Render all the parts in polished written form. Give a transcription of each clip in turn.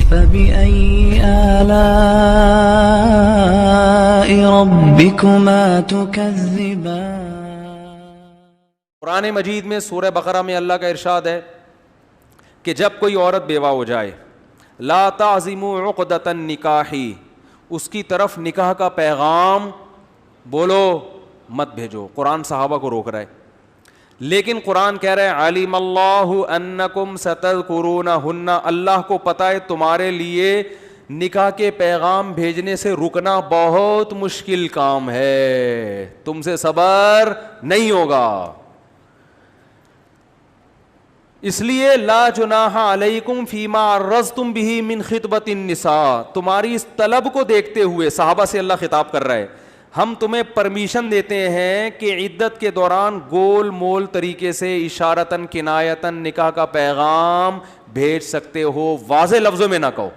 فبأي آلاء ربكما تكذبان۔ قرآن مجید میں سورہ بقرہ میں اللہ کا ارشاد ہے کہ جب کوئی عورت بیوہ ہو جائے، لا تعزموا عقدۃ النکاح، اس کی طرف نکاح کا پیغام بولو مت بھیجو۔ قرآن صحابہ کو روک رہا ہے، لیکن قرآن کہہ رہا ہے علیم اللہ انکم ستذکرونہن، اللہ کو پتہ ہے تمہارے لیے نکاح کے پیغام بھیجنے سے رکنا بہت مشکل کام ہے، تم سے صبر نہیں ہوگا، اس لیے لا جناح علیکم فیما عرضتم بہ من خطبۃ النساء، تمہاری اس طلب کو دیکھتے ہوئے صحابہ سے اللہ خطاب کر رہا ہے، ہم تمہیں پرمیشن دیتے ہیں کہ عدت کے دوران گول مول طریقے سے اشارتاً کنایتاً نکاح کا پیغام بھیج سکتے ہو، واضح لفظوں میں نہ کہو۔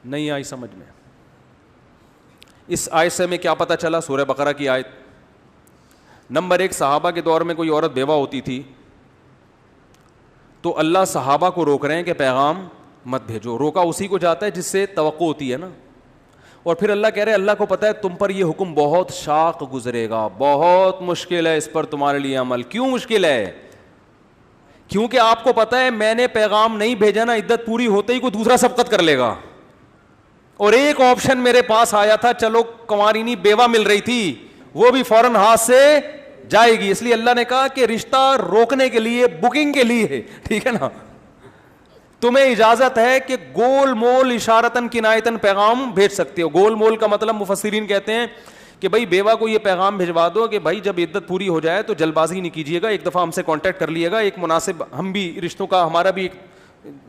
نہیں آئی سمجھ میں؟ اس آیت سے ہمیں کیا پتہ چلا؟ سورہ بقرہ کی آیت نمبر 1، صحابہ کے دور میں کوئی عورت بیوہ ہوتی تھی تو اللہ صحابہ کو روک رہے ہیں کہ پیغام مت بھیجو، روکا اسی کو جاتا ہے جس سے توقع ہوتی ہے نا، اور پھر اللہ کہہ رہے ہیں اللہ کو پتہ ہے تم پر یہ حکم بہت شاق گزرے گا، بہت مشکل ہے اس پر تمہارے لیے عمل۔ کیوں مشکل ہے؟ کیونکہ آپ کو پتہ ہے میں نے پیغام نہیں بھیجا نا، عدت پوری ہوتے ہی کوئی دوسرا سبقت کر لے گا، اور ایک آپشن میرے پاس آیا تھا، چلو کنوارینی بیوہ مل رہی تھی، وہ بھی فوراً ہاتھ سے جائے گی، اس لیے اللہ نے کہا کہ رشتہ روکنے کے لیے، بکنگ کے لیے، ٹھیک ہے نا، تمہیں اجازت ہے کہ گول مول اشارتاً کنایتاً پیغام بھیج سکتے ہو۔ گول مول کا مطلب مفسرین کہتے ہیں کہ بھائی بیوہ کو یہ پیغام بھجوا دو کہ بھائی جب عدت پوری ہو جائے تو جلد بازی نہیں کیجیے گا، ایک دفعہ ہم سے کانٹیکٹ کر لیے گا، ایک مناسب، ہم بھی رشتوں کا، ہمارا بھی ایک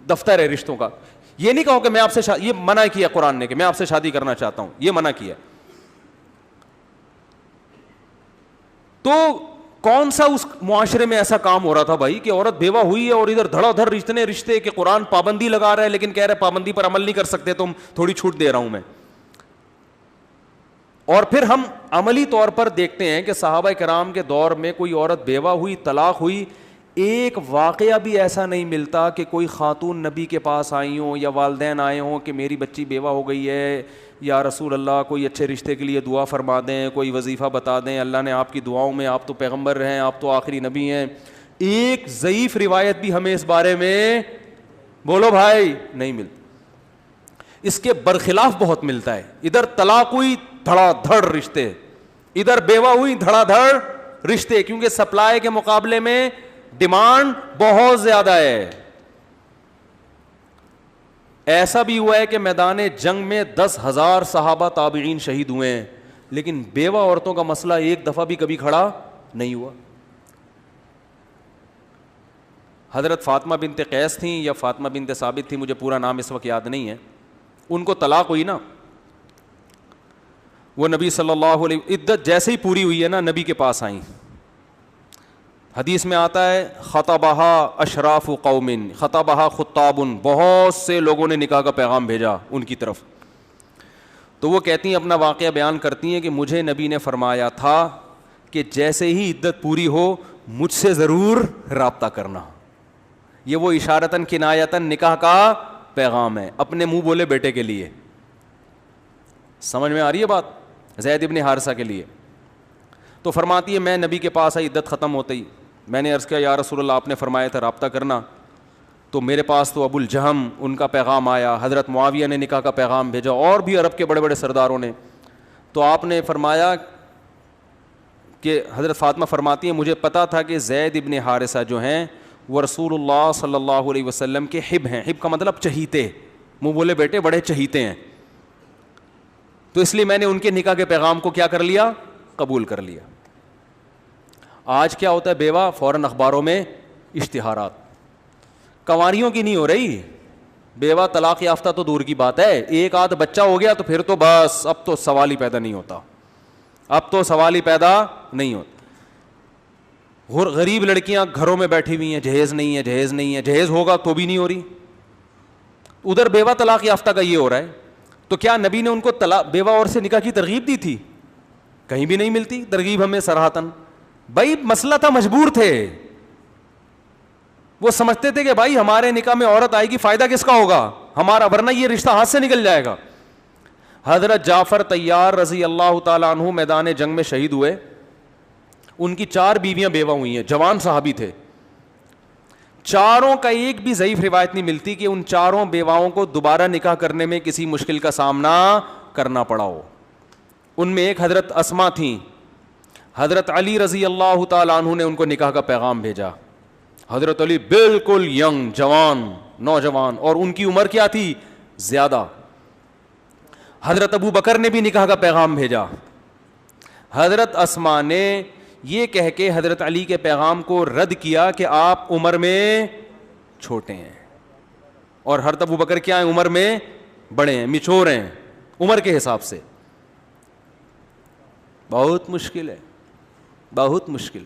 دفتر ہے رشتوں کا، یہ نہیں کہو کہ میں آپ سے یہ منع کیا قرآن نے کہ میں آپ سے شادی کرنا چاہتا ہوں، یہ منع کیا۔ تو کون سا اس معاشرے میں ایسا کام ہو رہا تھا بھائی کہ عورت بیوہ ہوئی ہے اور ادھر دھڑا دھڑ رشتے کہ قرآن پابندی لگا رہا ہے لیکن کہہ رہے پابندی پر عمل نہیں کر سکتے، تم تھوڑی چھوٹ دے رہا ہوں میں۔ اور پھر ہم عملی طور پر دیکھتے ہیں کہ صحابہ کرام کے دور میں کوئی عورت بیوہ ہوئی، طلاق ہوئی، ایک واقعہ بھی ایسا نہیں ملتا کہ کوئی خاتون نبی کے پاس آئی ہوں یا والدین آئے ہوں کہ میری بچی بیوہ ہو گئی ہے، یا رسول اللہ کوئی اچھے رشتے کے لیے دعا فرما دیں، کوئی وظیفہ بتا دیں، اللہ نے آپ کی دعاؤں میں، آپ تو پیغمبر ہیں، آپ تو آخری نبی ہیں۔ ایک ضعیف روایت بھی ہمیں اس بارے میں بولو بھائی نہیں ملتی، اس کے برخلاف بہت ملتا ہے۔ ادھر طلاق ہوئی دھڑا دھڑ رشتے، ادھر بیوہ ہوئی دھڑا دھڑ رشتے، کیونکہ سپلائی کے مقابلے میں ڈیمانڈ بہت زیادہ ہے۔ ایسا بھی ہوا ہے کہ میدان جنگ میں 10,000 صحابہ تابعین شہید ہوئے ہیں، لیکن بیوہ عورتوں کا مسئلہ ایک دفعہ بھی کبھی کھڑا نہیں ہوا۔ حضرت فاطمہ بنت قیس تھیں یا فاطمہ بنت ثابت تھی، مجھے پورا نام اس وقت یاد نہیں ہے، ان کو طلاق ہوئی نا، وہ نبی صلی اللہ علیہ عدت جیسے ہی پوری ہوئی ہے نا، نبی کے پاس آئیں۔ حدیث میں آتا ہے خطبہا اشراف قوم، خطبہا خطاب، بہت سے لوگوں نے نکاح کا پیغام بھیجا ان کی طرف۔ تو وہ کہتی ہیں، اپنا واقعہ بیان کرتی ہیں کہ مجھے نبی نے فرمایا تھا کہ جیسے ہی عدت پوری ہو مجھ سے ضرور رابطہ کرنا۔ یہ وہ اشارتاً کنایتاً نکاح کا پیغام ہے، اپنے منہ بولے بیٹے کے لیے۔ سمجھ میں آ رہی ہے بات؟ زید ابن حارثہ کے لیے۔ تو فرماتی ہے میں نبی کے پاس آئی، عدت ختم ہوتے ہی میں نے عرض کیا یا رسول اللہ آپ نے فرمایا تھا رابطہ کرنا، تو میرے پاس تو ابو الجہم ان کا پیغام آیا، حضرت معاویہ نے نکاح کا پیغام بھیجا، اور بھی عرب کے بڑے بڑے سرداروں نے۔ تو آپ نے فرمایا کہ حضرت فاطمہ فرماتی ہیں مجھے پتا تھا کہ زید ابن حارثہ جو ہیں وہ رسول اللہ صلی اللہ علیہ وسلم کے حب ہیں، حب کا مطلب چہیتے، منہ بولے بیٹے بڑے چہیتے ہیں، تو اس لیے میں نے ان کے نکاح کے پیغام کو کیا کر لیا، قبول کر لیا۔ آج کیا ہوتا ہے، بیوہ فوراً اخباروں میں اشتہارات، کنواریوں کی نہیں ہو رہی، بیوہ طلاق یافتہ تو دور کی بات ہے، ایک آدھ بچہ ہو گیا تو پھر تو بس اب تو سوال ہی پیدا نہیں ہوتا، اب تو سوال ہی پیدا نہیں ہوتا۔ غریب لڑکیاں گھروں میں بیٹھی ہوئی ہیں، جہیز نہیں ہے، جہیز نہیں ہے، جہیز ہوگا تو بھی نہیں ہو رہی، ادھر بیوہ طلاق یافتہ کا یہ ہو رہا ہے۔ تو کیا نبی نے ان کو بیوہ اور سے نکاح کی ترغیب دی تھی؟ کہیں بھی نہیں ملتی ترغیب ہمیں صراحتاً۔ بھائی مسئلہ تھا، مجبور تھے، وہ سمجھتے تھے کہ بھائی ہمارے نکاح میں عورت آئے گی, فائدہ کس کا ہوگا ہمارا, ورنہ یہ رشتہ ہاتھ سے نکل جائے گا. حضرت جعفر طیار رضی اللہ تعالیٰ عنہ میدان جنگ میں شہید ہوئے. ان کی 4 بیویاں بیوہ ہوئی ہیں, جوان صحابی تھے. چاروں کا ایک بھی ضعیف روایت نہیں ملتی کہ ان چاروں بیواؤں کو دوبارہ نکاح کرنے میں کسی مشکل کا سامنا کرنا پڑا ہو. ان میں ایک حضرت اسما تھیں. حضرت علی رضی اللہ تعالیٰ عنہ نے ان کو نکاح کا پیغام بھیجا. حضرت علی بالکل ینگ, جوان, نوجوان, اور ان کی عمر کیا تھی, زیادہ. حضرت ابو بکر نے بھی نکاح کا پیغام بھیجا. حضرت اسما نے یہ کہہ کے حضرت علی کے پیغام کو رد کیا کہ آپ عمر میں چھوٹے ہیں, اور حضرت ابو بکر کیا ہیں, عمر میں بڑے ہیں, میچور ہیں عمر کے حساب سے. بہت مشکل ہے, بہت مشکل.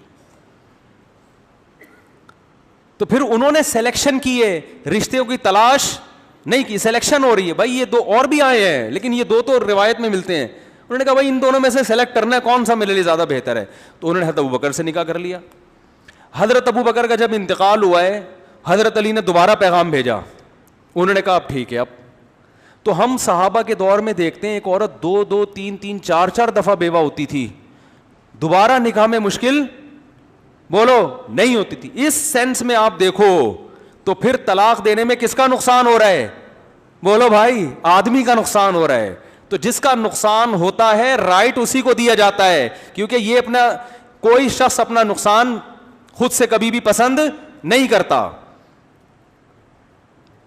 تو پھر انہوں نے سلیکشن کی ہے, رشتوں کی تلاش نہیں کی, سلیکشن ہو رہی ہے. بھائی یہ 2 اور بھی آئے ہیں لیکن یہ 2 تو روایت میں ملتے ہیں. انہوں نے کہا بھائی ان دونوں میں سے سلیکٹ کرنا ہے کون سا میرے لیے زیادہ بہتر ہے. تو انہوں نے حضرت ابو بکر سے نکاح کر لیا. حضرت ابو بکر کا جب انتقال ہوا ہے, حضرت علی نے دوبارہ پیغام بھیجا. انہوں نے کہا اب ٹھیک ہے. اب تو ہم صحابہ کے دور میں دیکھتے ہیں ایک عورت 2 3 4 دفعہ بیوہ ہوتی تھی, دوبارہ نکاح میں مشکل بولو نہیں ہوتی تھی. اس سینس میں آپ دیکھو تو پھر طلاق دینے میں کس کا نقصان ہو رہا ہے, بولو بھائی, آدمی کا نقصان ہو رہا ہے. تو جس کا نقصان ہوتا ہے رائٹ اسی کو دیا جاتا ہے, کیونکہ یہ اپنا کوئی شخص اپنا نقصان خود سے کبھی بھی پسند نہیں کرتا,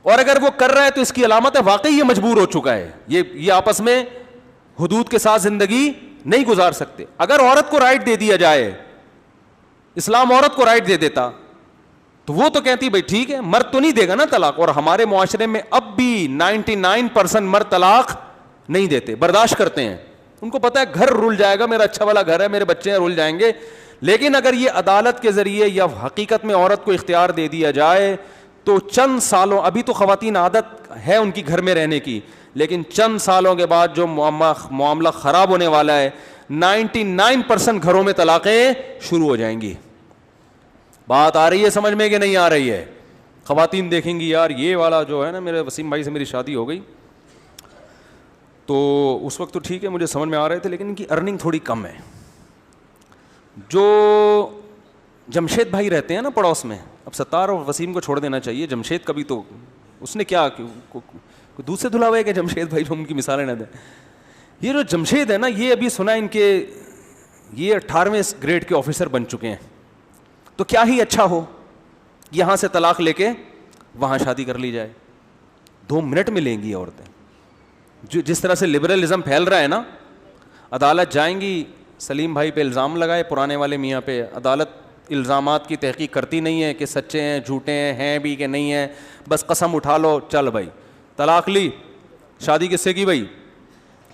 اور اگر وہ کر رہا ہے تو اس کی علامت ہے واقعی یہ مجبور ہو چکا ہے. یہ آپس میں حدود کے ساتھ زندگی نہیں گزار سکتے. اگر عورت کو رائٹ دے دیا جائے, اسلام عورت کو رائٹ دے دیتا, تو وہ تو کہتی بھائی ٹھیک ہے, مرد تو نہیں دے گا نا طلاق. اور ہمارے معاشرے میں اب بھی 99% مرد طلاق نہیں دیتے, برداشت کرتے ہیں. ان کو پتا ہے گھر رول جائے گا, میرا اچھا والا گھر ہے, میرے بچے ہیں, رول جائیں گے. لیکن اگر یہ عدالت کے ذریعے یا حقیقت میں عورت کو اختیار دے دیا جائے تو چند سالوں, ابھی تو خواتین عادت ہے ان کی گھر میں رہنے کی, لیکن چند سالوں کے بعد جو معاملہ خراب ہونے والا ہے, 99% گھروں میں طلاقیں شروع ہو جائیں گی. بات آ رہی ہے سمجھ میں کہ نہیں آ رہی ہے؟ خواتین دیکھیں گی یار یہ والا جو ہے نا, میرے وسیم بھائی سے میری شادی ہو گئی تو اس وقت تو ٹھیک ہے مجھے سمجھ میں آ رہے تھے, لیکن ان کی ارننگ تھوڑی کم ہے. جو جمشید بھائی رہتے ہیں نا پڑوس میں, اب ستار اور وسیم کو چھوڑ دینا چاہیے, جمشید کا بھی تو اس نے کیا دودھ سے دھلا ہوا ہے کہ جمشید بھائی جو ان کی مثالیں نہ دیں. یہ جو جمشید ہے نا, یہ ابھی سنا ان کے یہ 18ویں گریڈ کے آفیسر بن چکے ہیں. تو کیا ہی اچھا ہو یہاں سے طلاق لے کے وہاں شادی کر لی جائے, 2 منٹ میں لیں گی عورتیں. جو جس طرح سے لبرلزم پھیل رہا ہے نا, عدالت جائیں گی, سلیم بھائی پہ الزام لگائے پرانے والے میاں پہ, عدالت الزامات کی تحقیق کرتی نہیں ہے کہ سچے ہیں جھوٹے ہیں بھی کہ نہیں ہیں, بس قسم اٹھا لو, چل بھائی طلاق لی. شادی کس سے کی بھائی؟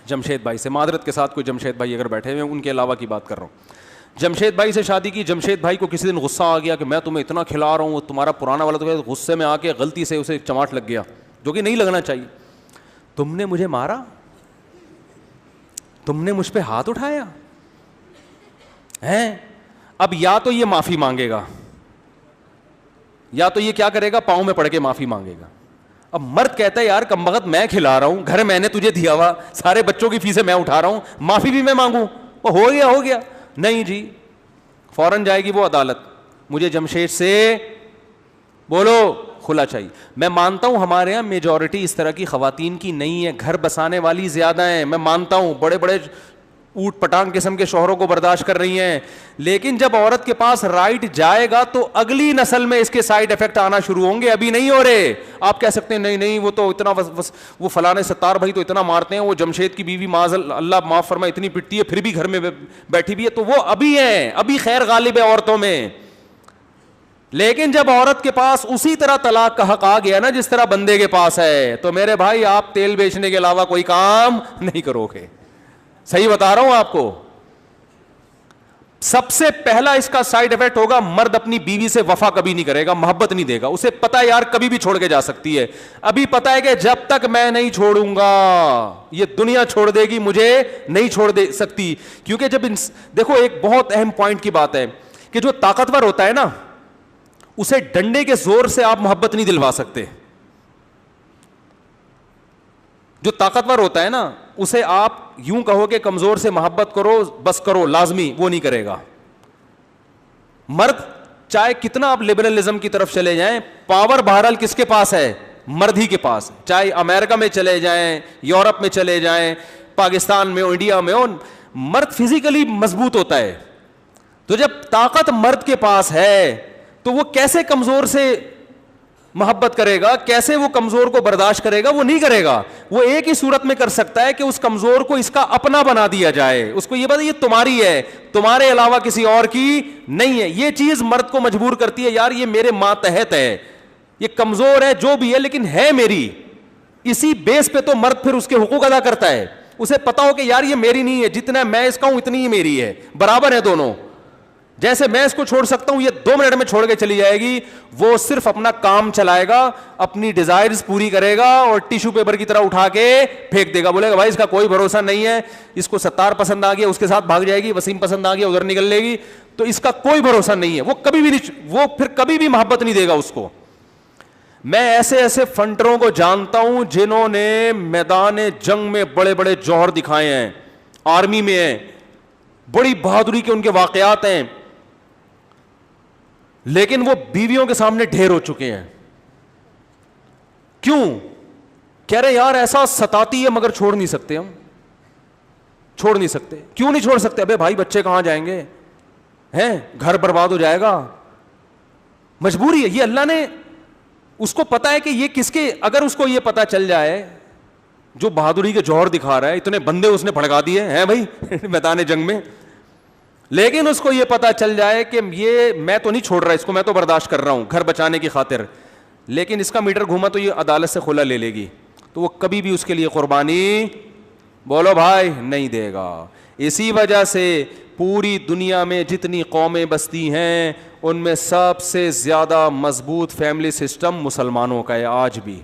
جمشید بھائی سے. معذرت کے ساتھ کوئی جمشید بھائی اگر بیٹھے ہوئے ان کے علاوہ کی بات کر رہا ہوں. جمشید بھائی سے شادی کی. جمشید بھائی کو کسی دن غصہ آ گیا کہ میں تمہیں اتنا کھلا رہا ہوں, وہ تمہارا پرانا والا تو غصے میں آ کے غلطی سے اسے چماٹ لگ گیا, جو کہ نہیں لگنا چاہیے. تم نے مجھے مارا, تم نے مجھ پہ ہاتھ اٹھایا ہیں. اب یا تو یہ معافی مانگے گا, یا تو یہ کیا کرے گا, پاؤں میں پڑ کے معافی مانگے گا. اب مرد کہتا ہے یار کم بخت میں کھلا رہا ہوں, گھر میں نے تجھے دیا ہوا, سارے بچوں کی فیسیں میں اٹھا رہا ہوں, معافی بھی میں مانگوں, وہ ہو گیا. نہیں جی, فوراً جائے گی وہ عدالت, مجھے جمشید سے بولو کھلا چاہیے. میں مانتا ہوں ہمارے یہاں میجورٹی اس طرح کی خواتین کی نہیں ہے, گھر بسانے والی زیادہ ہیں, میں مانتا ہوں بڑے بڑے اوٹ پٹانگ قسم کے شوہروں کو برداشت کر رہی ہیں. لیکن جب عورت کے پاس رائٹ جائے گا تو اگلی نسل میں اس کے سائیڈ افیکٹ آنا شروع ہوں گے, ابھی نہیں ہو رہے. آپ کہہ سکتے ہیں نہیں وہ تو اتنا وہ فلانے ستار بھائی تو اتنا مارتے ہیں, وہ جمشید کی بیوی معاذ اللہ معاف فرمائے اتنی پٹتی ہے, پھر بھی گھر میں بیٹھی بھی ہے, تو وہ ابھی ہیں, ابھی خیر غالب ہے عورتوں میں. لیکن جب عورت کے پاس اسی طرح طلاق کا حق آ گیا نا جس طرح بندے کے پاس ہے, تو میرے بھائی آپ تیل بیچنے کے علاوہ کوئی کام نہیں کرو گے. صحیح بتا رہا ہوں آپ کو. سب سے پہلا اس کا سائیڈ افیکٹ ہوگا, مرد اپنی بیوی سے وفا کبھی نہیں کرے گا, محبت نہیں دے گا. اسے پتا ہے یار کبھی بھی چھوڑ کے جا سکتی ہے, ابھی پتا ہے کہ جب تک میں نہیں چھوڑوں گا یہ دنیا چھوڑ دے گی, مجھے نہیں چھوڑ دے سکتی. کیونکہ جب دیکھو ایک بہت اہم پوائنٹ کی بات ہے کہ جو طاقتور ہوتا ہے نا اسے ڈنڈے کے زور سے آپ محبت نہیں دلوا سکتے. جو طاقتور ہوتا ہے نا اسے آپ یوں کہو کہ کمزور سے محبت کرو بس کرو لازمی, وہ نہیں کرے گا. مرد چاہے کتنا آپ لبرلزم کی طرف چلے جائیں, پاور بہرحال کس کے پاس ہے؟ مرد ہی کے پاس. چاہے امریکہ میں چلے جائیں, یورپ میں چلے جائیں, پاکستان میں ہو, انڈیا میں ہو, مرد فزیکلی مضبوط ہوتا ہے. تو جب طاقت مرد کے پاس ہے تو وہ کیسے کمزور سے محبت کرے گا, کیسے وہ کمزور کو برداشت کرے گا؟ وہ نہیں کرے گا. وہ ایک ہی صورت میں کر سکتا ہے کہ اس کمزور کو اس کا اپنا بنا دیا جائے, اس کو یہ بتا یہ تمہاری ہے, تمہارے علاوہ کسی اور کی نہیں ہے. یہ چیز مرد کو مجبور کرتی ہے, یار یہ میرے ماتحت ہے, یہ کمزور ہے جو بھی ہے لیکن ہے میری. اسی بیس پہ تو مرد پھر اس کے حقوق ادا کرتا ہے. اسے پتا ہو کہ یار یہ میری نہیں ہے, جتنا میں اس کا ہوں اتنی ہی میری ہے, برابر ہے دونوں. جیسے میں اس کو چھوڑ سکتا ہوں, یہ 2 منٹ میں چھوڑ کے چلی جائے گی. وہ صرف اپنا کام چلائے گا, اپنی ڈیزائرز پوری کرے گا اور ٹیشو پیپر کی طرح اٹھا کے پھینک دے گا. بولے گا بھائی اس کا کوئی بھروسہ نہیں ہے, اس کو ستار پسند آ گیا اس کے ساتھ بھاگ جائے گی, وسیم پسند آ گیا ادھر نکل لے گی, تو اس کا کوئی بھروسہ نہیں ہے. وہ کبھی بھی نہیں, وہ پھر کبھی بھی محبت نہیں دے گا اس کو. میں ایسے ایسے فنٹروں کو جانتا ہوں جنہوں نے میدان جنگ میں بڑے بڑے جوہر دکھائے ہیں, آرمی میں ہیں, بڑی بہادری کے ان کے واقعات ہیں, لیکن وہ بیویوں کے سامنے ڈھیر ہو چکے ہیں. کیوں؟ کہہ رہے یار ایسا ستاتی ہے مگر چھوڑ نہیں سکتے, ہم چھوڑ نہیں سکتے. کیوں نہیں چھوڑ سکتے؟ ابے بھائی بچے کہاں جائیں گے, ہیں گھر برباد ہو جائے گا, مجبوری ہے. یہ اللہ نے, اس کو پتا ہے کہ یہ کس کے, اگر اس کو یہ پتا چل جائے جو بہادری کے جوہر دکھا رہا ہے, اتنے بندے اس نے بھڑکا دیے ہیں بھائی میدان جنگ میں, لیکن اس کو یہ پتا چل جائے کہ یہ میں تو نہیں چھوڑ رہا اس کو, میں تو برداشت کر رہا ہوں گھر بچانے کی خاطر, لیکن اس کا میٹر گھوما تو یہ عدالت سے کھلا لے لے گی, تو وہ کبھی بھی اس کے لیے قربانی بولو بھائی نہیں دے گا. اسی وجہ سے پوری دنیا میں جتنی قومیں بستی ہیں ان میں سب سے زیادہ مضبوط فیملی سسٹم مسلمانوں کا ہے آج بھی.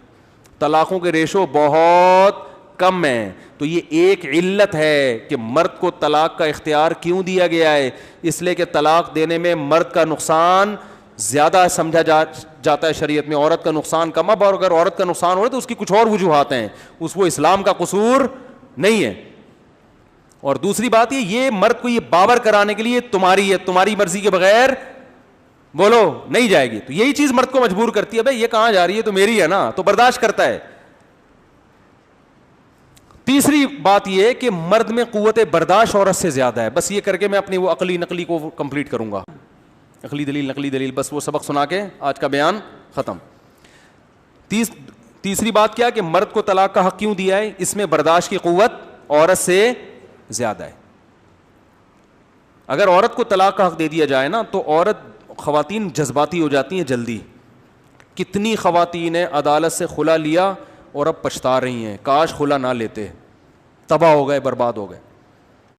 طلاقوں کے ریشو بہت کم ہیں. تو یہ ایک علت ہے کہ مرد کو طلاق کا اختیار کیوں دیا گیا ہے, اس لیے کہ طلاق دینے میں مرد کا نقصان زیادہ سمجھا جاتا ہے شریعت میں, عورت کا نقصان کم. اب اور اگر عورت کا نقصان ہو رہا ہے تو اس کی کچھ اور وجوہات ہیں, وہ اسلام کا قصور نہیں ہے. اور دوسری بات یہ مرد کو یہ باور کرانے کے لیے تمہاری ہے, تمہاری مرضی کے بغیر بولو نہیں جائے گی, تو یہی چیز مرد کو مجبور کرتی ہے, بھائی یہ کہاں جا رہی ہے تو میری ہے نا, تو برداشت کرتا ہے. تیسری بات یہ کہ مرد میں قوت برداشت عورت سے زیادہ ہے. بس یہ کر کے میں اپنی وہ عقلی نقلی کو کمپلیٹ کروں گا, عقلی دلیل نقلی دلیل, بس وہ سبق سنا کے آج کا بیان ختم. تیسری بات کیا کہ مرد کو طلاق کا حق کیوں دیا ہے, اس میں برداشت کی قوت عورت سے زیادہ ہے. اگر عورت کو طلاق کا حق دے دیا جائے نا تو خواتین جذباتی ہو جاتی ہیں جلدی. کتنی خواتین نے عدالت سے خلا لیا اور اب پچھتا رہی ہیں, کاش خلا نہ لیتے, تباہ ہو گئے, برباد ہو گئے.